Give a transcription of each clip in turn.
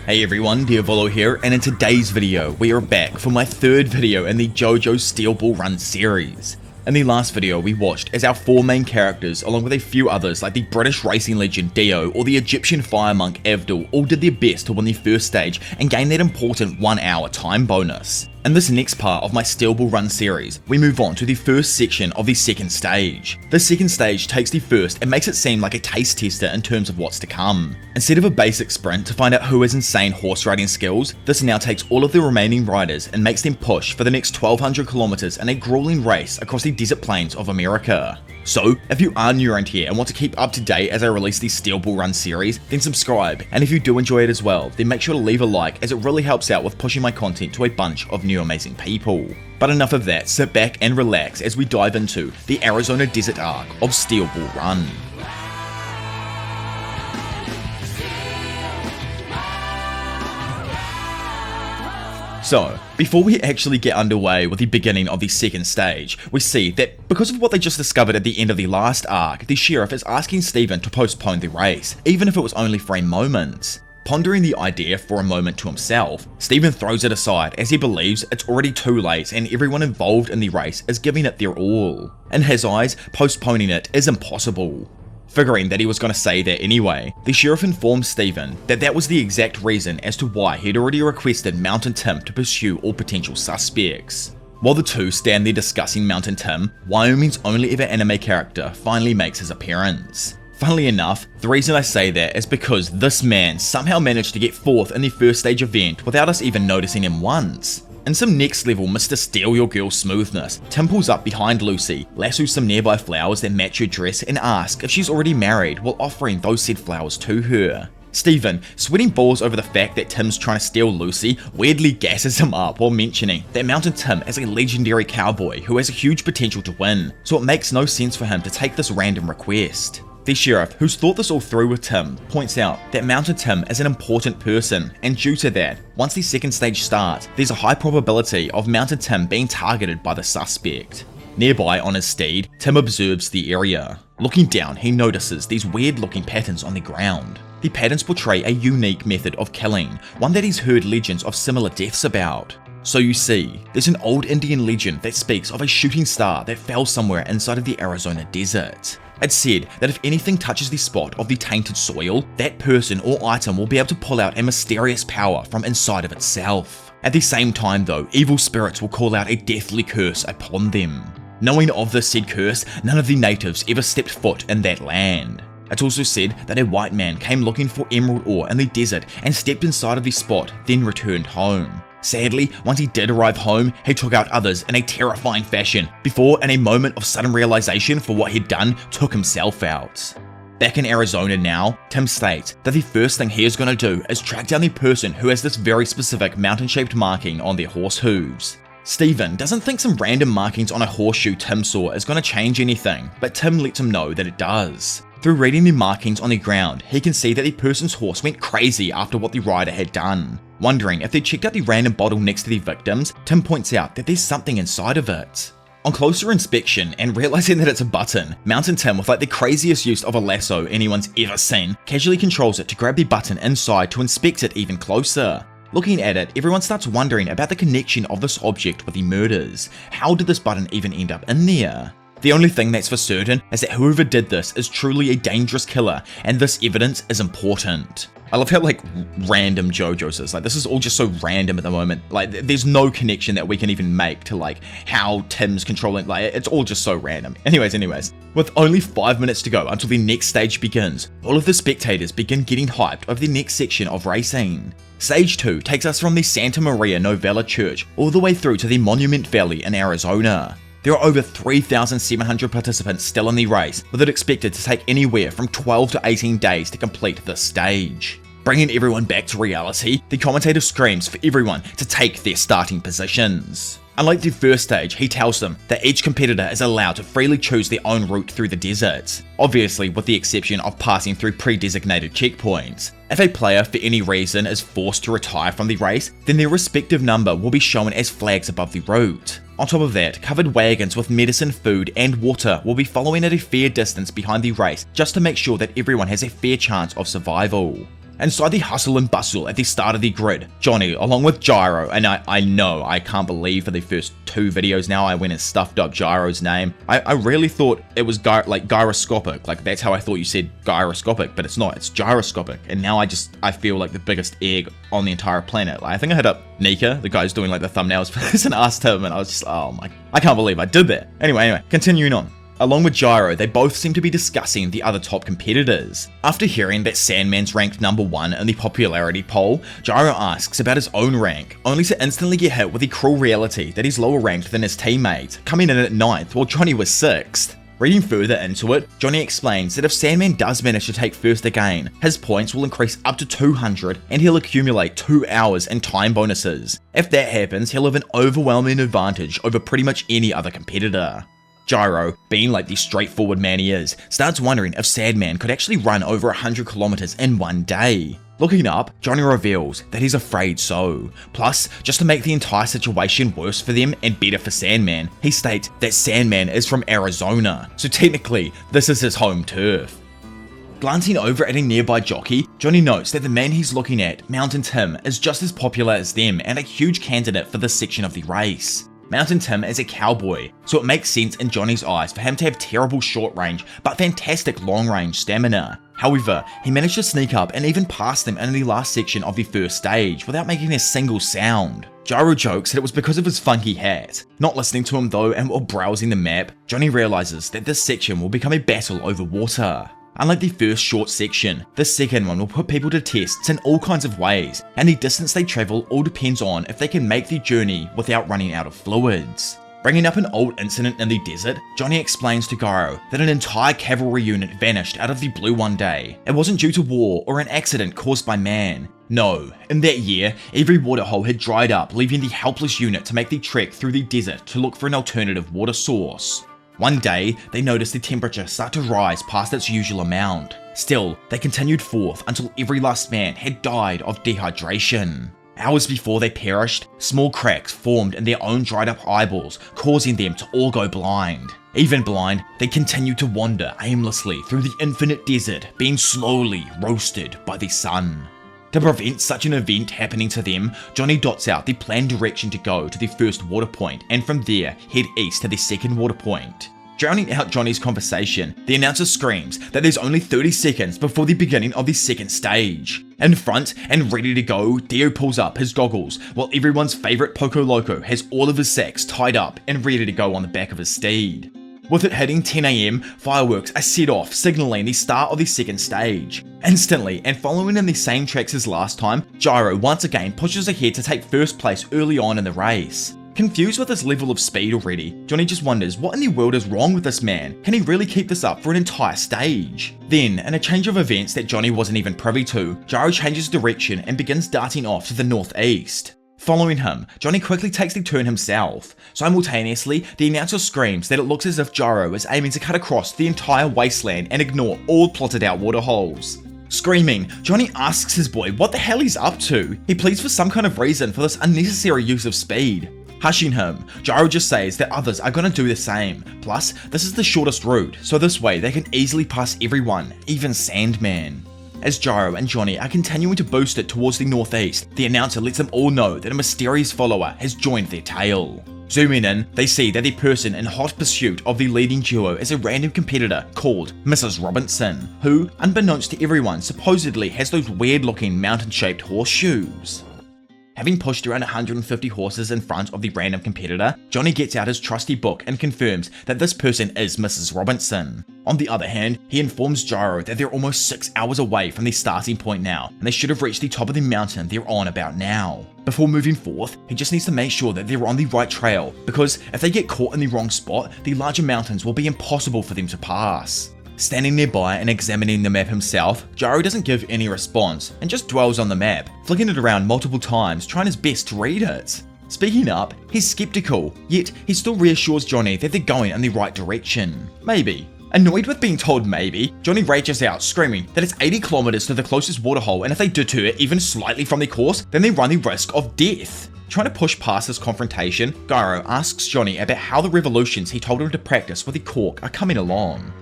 Hey everyone, Diavolo here, and in today's video, we are back for my third video in the JoJo Steel Ball Run series. In the last video, we watched as our four main characters, along with a few others like the British racing legend Dio or the Egyptian fire monk Abdul, all did their best to win the first stage and gain that important 1 hour time bonus. In this next part of my Steel Ball Run series, we move on to the first section of the second stage. The second stage takes the first and makes it seem like a taste tester in terms of what's to come. Instead of a basic sprint to find out who has insane horse riding skills, this now takes all of the remaining riders and makes them push for the next 1200 kilometers in a grueling race across the desert plains of America. So, if you are new around here and want to keep up to date as I release the Steel Ball Run series, then subscribe, and if you do enjoy it as well, then make sure to leave a like as it really helps out with pushing my content to a bunch of new amazing people. But enough of that, sit back and relax as we dive into the Arizona Desert arc of Steel Ball Run. So, before we actually get underway with the beginning of the second stage, we see that because of what they just discovered at the end of the last arc, the sheriff is asking Steven to postpone the race, even if it was only for a moment. Pondering the idea for a moment to himself, Steven throws it aside as he believes it's already too late and everyone involved in the race is giving it their all. In his eyes, postponing it is impossible. Figuring that he was going to say that anyway, the sheriff informs Steven that that was the exact reason as to why he'd already requested Mountain Tim to pursue all potential suspects. While the two stand there discussing Mountain Tim, Wyoming's only ever anime character finally makes his appearance. Funnily enough, the reason I say that is because this man somehow managed to get fourth in the first stage event without us even noticing him once. In some next level Mr. Steal Your Girl smoothness, Tim pulls up behind Lucy, lassos some nearby flowers that match her dress and asks if she's already married while offering those said flowers to her. Steven, sweating balls over the fact that Tim's trying to steal Lucy, weirdly gasses him up while mentioning that Mountain Tim is a legendary cowboy who has a huge potential to win, so it makes no sense for him to take this random request. The sheriff, who's thought this all through with Tim, points out that Mountain Tim is an important person, and due to that, once the second stage starts, there's a high probability of Mountain Tim being targeted by the suspect. Nearby on his steed, Tim observes the area. Looking down, he notices these weird looking patterns on the ground. The patterns portray a unique method of killing, one that he's heard legends of similar deaths about. So you see, there's an old Indian legend that speaks of a shooting star that fell somewhere inside of the Arizona desert. It's said that if anything touches the spot of the tainted soil, that person or item will be able to pull out a mysterious power from inside of itself. At the same time though, evil spirits will call out a deathly curse upon them. Knowing of this said curse, none of the natives ever stepped foot in that land. It's also said that a white man came looking for emerald ore in the desert and stepped inside of the spot, then returned home. Sadly, once he did arrive home, he took out others in a terrifying fashion, before in a moment of sudden realization for what he'd done, took himself out. Back in Arizona now, Tim states that the first thing he is going to do is track down the person who has this very specific mountain-shaped marking on their horse hooves. Steven doesn't think some random markings on a horseshoe Tim saw is going to change anything, but Tim lets him know that it does. Through reading the markings on the ground, he can see that the person's horse went crazy after what the rider had done. Wondering if they checked out the random bottle next to the victims, Tim points out that there's something inside of it. On closer inspection and realizing that it's a button, Mountain Tim, with like the craziest use of a lasso anyone's ever seen, casually controls it to grab the button inside to inspect it even closer. Looking at it, everyone starts wondering about the connection of this object with the murders. How did this button even end up in there? The only thing that's for certain is that whoever did this is truly a dangerous killer, and this evidence is important. I love how like random JoJo's is, like this is all just so random at the moment, like there's no connection that we can even make to like how Tim's controlling, like it's all just so random. Anyways, with only 5 minutes to go until the next stage begins, all of the spectators begin getting hyped over the next section of racing. Stage 2 takes us from the Santa Maria Novella Church all the way through to the Monument Valley in Arizona. There are over 3,700 participants still in the race, with it expected to take anywhere from 12 to 18 days to complete this stage. Bringing everyone back to reality, the commentator screams for everyone to take their starting positions. Unlike the first stage, he tells them that each competitor is allowed to freely choose their own route through the desert, obviously with the exception of passing through pre-designated checkpoints. If a player for any reason is forced to retire from the race, then their respective number will be shown as flags above the route. On top of that, covered wagons with medicine, food and water will be following at a fair distance behind the race just to make sure that everyone has a fair chance of survival. Inside the hustle and bustle at the start of the grid, Johnny, along with Gyro, and I know, I can't believe for the first 2 videos now I went and stuffed up Gyro's name. I really thought it was gyroscopic, like that's how I thought you said gyroscopic, but it's not, it's gyroscopic. And now I feel like the biggest egg on the entire planet. Like, I think I hit up Nika, the guy who's doing like the thumbnails for this, and asked him, and I was just, oh my, I can't believe I did that. Anyway, continuing on. Along with Gyro, they both seem to be discussing the other top competitors. After hearing that Sandman's ranked number 1 in the popularity poll, Gyro asks about his own rank, only to instantly get hit with the cruel reality that he's lower ranked than his teammate, coming in at 9th while Johnny was 6th. Reading further into it, Johnny explains that if Sandman does manage to take first again, his points will increase up to 200 and he'll accumulate 2 hours in time bonuses. If that happens, he'll have an overwhelming advantage over pretty much any other competitor. Gyro, being like the straightforward man he is, starts wondering if Sandman could actually run over 100 kilometers in one day. Looking up, Johnny reveals that he's afraid so. Plus, just to make the entire situation worse for them and better for Sandman, he states that Sandman is from Arizona, so technically, this is his home turf. Glancing over at a nearby jockey, Johnny notes that the man he's looking at, Mountain Tim, is just as popular as them and a huge candidate for this section of the race. Mountain Tim is a cowboy, so it makes sense in Johnny's eyes for him to have terrible short range but fantastic long range stamina. However, he managed to sneak up and even pass them in the last section of the first stage without making a single sound. Gyro jokes that it was because of his funky hat. Not listening to him though, and while browsing the map, Johnny realizes that this section will become a battle over water. Unlike the first short section, the second one will put people to tests in all kinds of ways, and the distance they travel all depends on if they can make the journey without running out of fluids. Bringing up an old incident in the desert, Johnny explains to Gyro that an entire cavalry unit vanished out of the blue one day. It wasn't due to war or an accident caused by man. No, in that year, every waterhole had dried up, leaving the helpless unit to make the trek through the desert to look for an alternative water source. One day, they noticed the temperature start to rise past its usual amount. Still, they continued forth until every last man had died of dehydration. Hours before they perished, small cracks formed in their own dried up eyeballs, causing them to all go blind. Even blind, they continued to wander aimlessly through the infinite desert, being slowly roasted by the sun. To prevent such an event happening to them, Johnny dots out the planned direction to go to the first water point, and from there, head east to the second water point. Drowning out Johnny's conversation, the announcer screams that there's only 30 seconds before the beginning of the second stage. In front and ready to go, Dio pulls up his goggles, while everyone's favourite Poco Loco has all of his sacks tied up and ready to go on the back of his steed. With it hitting 10 AM, fireworks are set off, signalling the start of the second stage. Instantly, and following in the same tracks as last time, Gyro once again pushes ahead to take first place early on in the race. Confused with his level of speed already, Johnny just wonders what in the world is wrong with this man. Can he really keep this up for an entire stage? Then, in a change of events that Johnny wasn't even privy to, Gyro changes direction and begins darting off to the northeast. Following him, Johnny quickly takes the turn himself. Simultaneously, the announcer screams that it looks as if Gyro is aiming to cut across the entire wasteland and ignore all plotted out waterholes. Screaming, Johnny asks his boy what the hell he's up to. He pleads for some kind of reason for this unnecessary use of speed. Hushing him, Gyro just says that others are gonna do the same. Plus, this is the shortest route, so this way they can easily pass everyone, even Sandman. As Gyro and Johnny are continuing to boost it towards the northeast, the announcer lets them all know that a mysterious follower has joined their tail. Zooming in, they see that the person in hot pursuit of the leading duo is a random competitor called Mrs. Robinson, who, unbeknownst to everyone, supposedly has those weird-looking mountain-shaped horseshoes. Having pushed around 150 horses in front of the random competitor, Johnny gets out his trusty book and confirms that this person is Mrs. Robinson. On the other hand, he informs Gyro that they're almost 6 hours away from the starting point now, and they should have reached the top of the mountain they're on about now. Before moving forth, he just needs to make sure that they're on the right trail, because if they get caught in the wrong spot, the larger mountains will be impossible for them to pass. Standing nearby and examining the map himself, Gyro doesn't give any response and just dwells on the map, flicking it around multiple times, trying his best to read it. Speaking up, he's skeptical, yet he still reassures Johnny that they're going in the right direction. Maybe. Annoyed with being told maybe, Johnny rages out, screaming that it's 80 kilometers to the closest waterhole, and if they deter even slightly from the course, then they run the risk of death. Trying to push past this confrontation, Gyro asks Johnny about how the revolutions he told him to practice with the cork are coming along.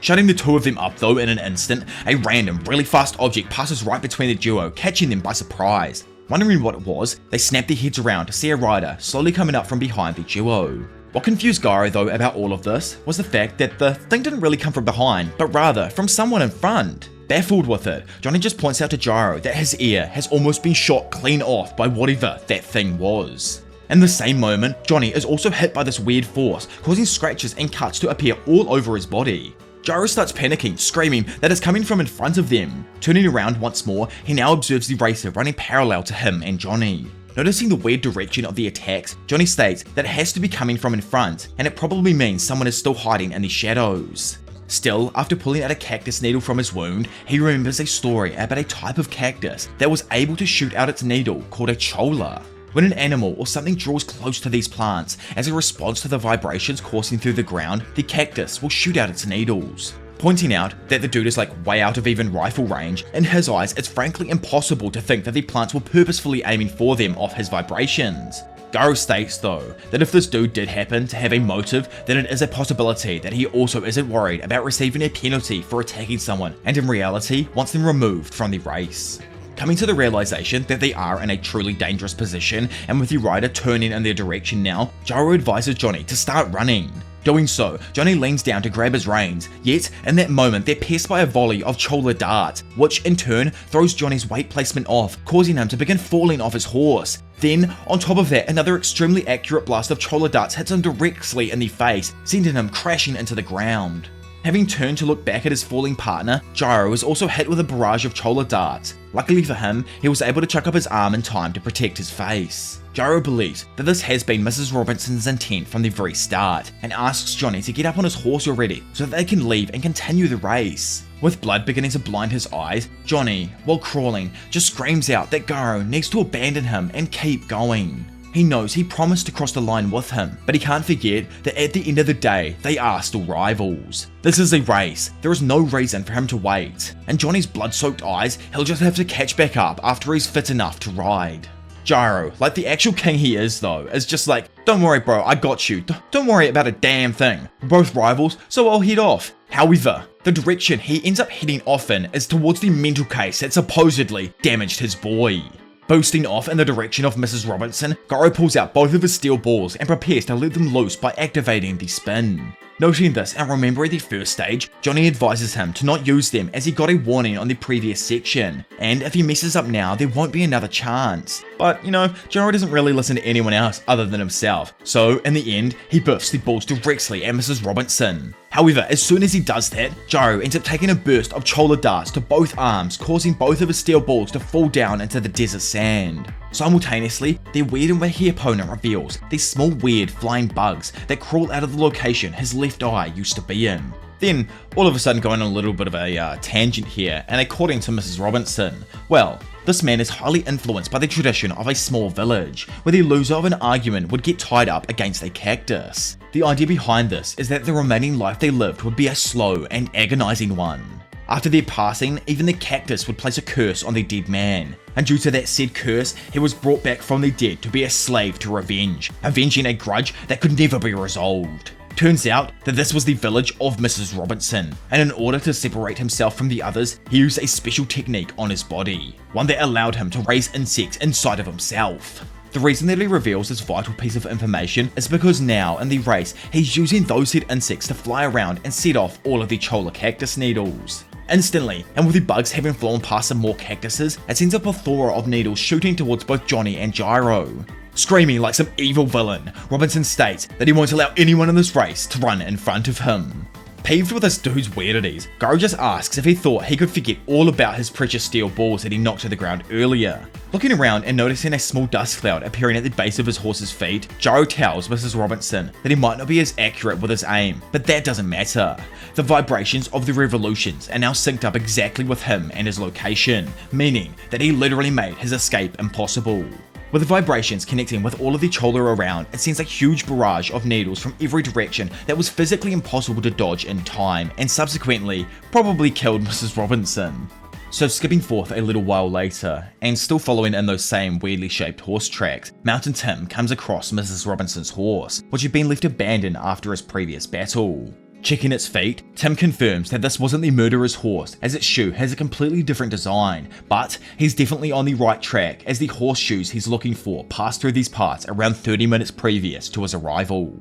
Shutting the two of them up though in an instant, a random, really fast object passes right between the duo, catching them by surprise. Wondering what it was, they snap their heads around to see a rider slowly coming up from behind the duo. What confused Gyro though about all of this was the fact that the thing didn't really come from behind, but rather from someone in front. Baffled with it, Johnny just points out to Gyro that his ear has almost been shot clean off by whatever that thing was. In the same moment, Johnny is also hit by this weird force, causing scratches and cuts to appear all over his body. Gyro starts panicking, screaming that it's coming from in front of them. Turning around once more, he now observes the racer running parallel to him and Johnny. Noticing the weird direction of the attacks, Johnny states that it has to be coming from in front, and it probably means someone is still hiding in the shadows. Still, after pulling out a cactus needle from his wound, he remembers a story about a type of cactus that was able to shoot out its needle called a cholla. When an animal or something draws close to these plants, as a response to the vibrations coursing through the ground, the cactus will shoot out its needles. Pointing out that the dude is like way out of even rifle range, in his eyes it's frankly impossible to think that the plants were purposefully aiming for them off his vibrations. Gyro states though, that if this dude did happen to have a motive, then it is a possibility that he also isn't worried about receiving a penalty for attacking someone, and in reality wants them removed from the race. Coming to the realization that they are in a truly dangerous position, and with the rider turning in their direction now, Gyro advises Johnny to start running. Doing so, Johnny leans down to grab his reins, yet in that moment they're pierced by a volley of cholla darts, which in turn throws Johnny's weight placement off, causing him to begin falling off his horse. Then, on top of that, another extremely accurate blast of cholla darts hits him directly in the face, sending him crashing into the ground. Having turned to look back at his falling partner, Gyro was also hit with a barrage of cholla darts. Luckily for him, he was able to chuck up his arm in time to protect his face. Gyro believes that this has been Mrs. Robinson's intent from the very start, and asks Johnny to get up on his horse already so that they can leave and continue the race. With blood beginning to blind his eyes, Johnny, while crawling, just screams out that Gyro needs to abandon him and keep going. He knows he promised to cross the line with him, but he can't forget that at the end of the day, they are still rivals. This is a race, there is no reason for him to wait. In Johnny's blood-soaked eyes, he'll just have to catch back up after he's fit enough to ride. Gyro, like the actual king he is though, is just like, don't worry bro, I got you, don't worry about a damn thing. We're both rivals, so I'll head off. However, the direction he ends up heading off in is towards the mental case that supposedly damaged his boy. Boosting off in the direction of Mrs. Robinson, Gyro pulls out both of his steel balls and prepares to let them loose by activating the spin. Noting this and remembering the first stage, Johnny advises him to not use them as he got a warning on the previous section, and if he messes up now there won't be another chance. But, you know, Gyro doesn't really listen to anyone else other than himself, so in the end, he biffs the balls directly at Mrs. Robinson. However, as soon as he does that, Gyro ends up taking a burst of cholla darts to both arms, causing both of his steel balls to fall down into the desert sand. Simultaneously, their weird and wacky opponent reveals these small weird flying bugs that crawl out of the location his left eye used to be in. Then, all of a sudden going on a little bit of a tangent here, and according to Mrs. Robinson, well, this man is highly influenced by the tradition of a small village, where the loser of an argument would get tied up against a cactus. The idea behind this is that the remaining life they lived would be a slow and agonizing one. After their passing, even the cactus would place a curse on the dead man, and due to that said curse, he was brought back from the dead to be a slave to revenge, avenging a grudge that could never be resolved. Turns out that this was the village of Mrs. Robinson, and in order to separate himself from the others, he used a special technique on his body, one that allowed him to raise insects inside of himself. The reason that he reveals this vital piece of information is because now in the race, he's using those said insects to fly around and set off all of the cholla cactus needles. Instantly, and with the bugs having flown past some more cactuses, it sends a plethora of needles shooting towards both Johnny and Gyro. Screaming like some evil villain, Robinson states that he won't allow anyone in this race to run in front of him. Peeved with this dude's weirdities, Gyro just asks if he thought he could forget all about his precious steel balls that he knocked to the ground earlier. Looking around and noticing a small dust cloud appearing at the base of his horse's feet, Gyro tells Mrs. Robinson that he might not be as accurate with his aim, but that doesn't matter. The vibrations of the revolutions are now synced up exactly with him and his location, meaning that he literally made his escape impossible. With the vibrations connecting with all of the cholla around, it sends a huge barrage of needles from every direction that was physically impossible to dodge in time, and subsequently probably killed Mrs. Robinson. So skipping forth a little while later, and still following in those same weirdly shaped horse tracks, Mountain Tim comes across Mrs. Robinson's horse, which had been left abandoned after his previous battle. Checking its feet, Tim confirms that this wasn't the murderer's horse, as its shoe has a completely different design, but he's definitely on the right track as the horseshoes he's looking for passed through these parts around 30 minutes previous to his arrival.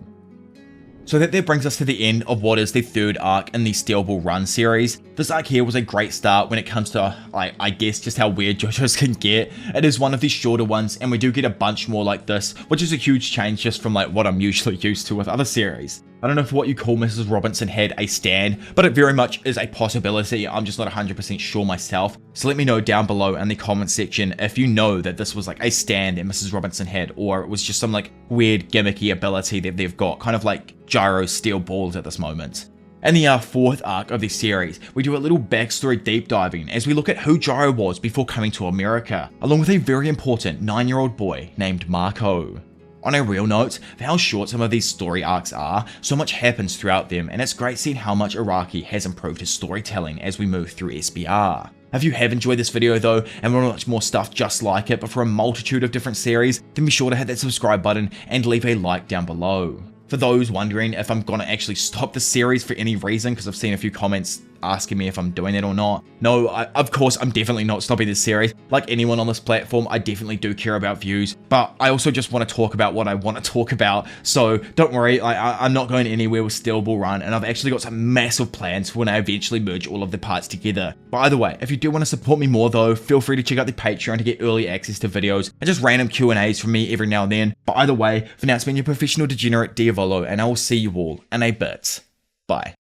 So that brings us to the end of what is the third arc in the Steel Ball Run series. This arc here was a great start when it comes to, I guess, just how weird JoJo's can get. It is one of the shorter ones, and we do get a bunch more like this, which is a huge change just from like what I'm usually used to with other series. I don't know if what you call Mrs. Robinson had a stand, but it very much is a possibility. I'm just not 100% sure myself. So let me know down below in the comment section if you know that this was like a stand that Mrs. Robinson had, or it was just some like weird gimmicky ability that they've got, kind of like gyro steel balls at this moment. In the fourth arc of the series, we do a little backstory deep diving as we look at who Gyro was before coming to America, along with a very important 9-year-old boy named Marco. On a real note, for how short some of these story arcs are, so much happens throughout them, and it's great seeing how much Araki has improved his storytelling as we move through SBR. If you have enjoyed this video though, and want to watch more stuff just like it but for a multitude of different series, then be sure to hit that subscribe button and leave a like down below. For those wondering if I'm gonna actually stop the series for any reason, because I've seen a few comments asking me if I'm doing it or not. No, of course I'm definitely not stopping this series. Like anyone on this platform, I definitely do care about views, but I also just want to talk about what I want to talk about. So don't worry, I'm not going anywhere with Steel Ball Run, and I've actually got some massive plans for when I eventually merge all of the parts together. By the way, if you do want to support me more though, feel free to check out the Patreon to get early access to videos and just random Q&As from me every now and then. By the way, for now it's been your professional degenerate Diavolo, and I will see you all in a bit. Bye.